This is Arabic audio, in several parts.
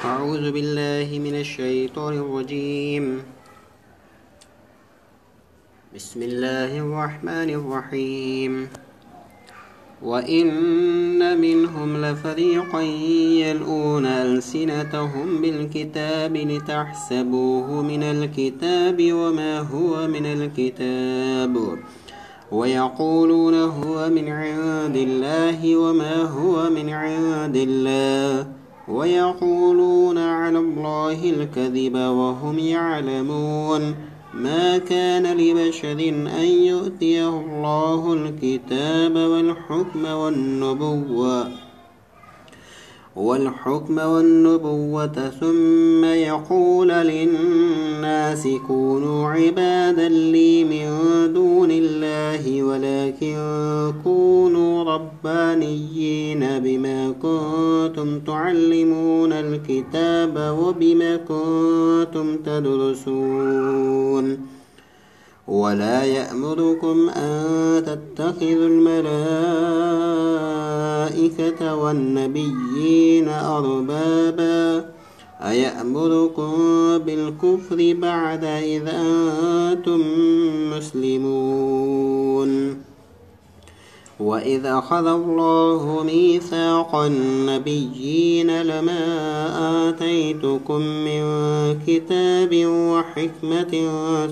أعوذ بالله من الشيطان الرجيم. بسم الله الرحمن الرحيم. وإن منهم لفريقا يلؤون ألسنتهم بالكتاب لتحسبوه من الكتاب وما هو من الكتاب ويقولون هو من عند الله وما هو من عند الله ويقولون على الله الكذب وهم يعلمون. ما كان لبشر أن يؤتيه الله الكتاب والحكم والنبوة ثم يقول للناس كونوا عبادا لي من دون الله ولكن كونوا ربانيين بما كنتم تعلمون الكتاب وبما كنتم تدرسون. ولا يأمركم أن تتخذوا الملائكة والنبيين أربابا أيأمركم بالكفر بعد إذ أنتم مسلمون. وإذ أخذ الله ميثاق النبيين لما آتيتكم من كتاب وحكمة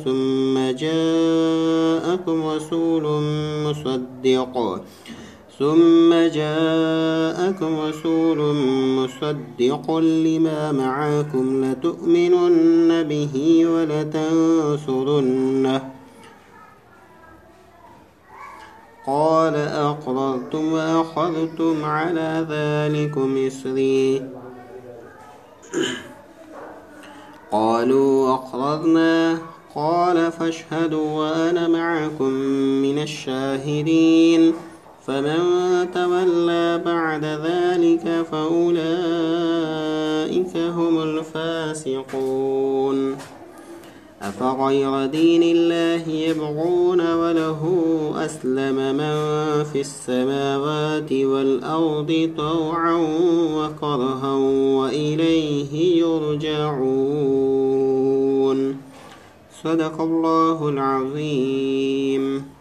ثم جاءكم رسول مصدق لما معكم لتؤمنن به ولتنصرنه قال أقررتم وأخذتم على ذلكم إصري قالوا أقررنا قال فاشهدوا وأنا معكم من الشاهدين. فمن تولى بعد ذلك فأولئك هم الفاسقون. أفغير دين الله يبغون وله أسلم من في السماوات والأرض طوعا وكرها وإليه يرجعون. صدق الله العظيم.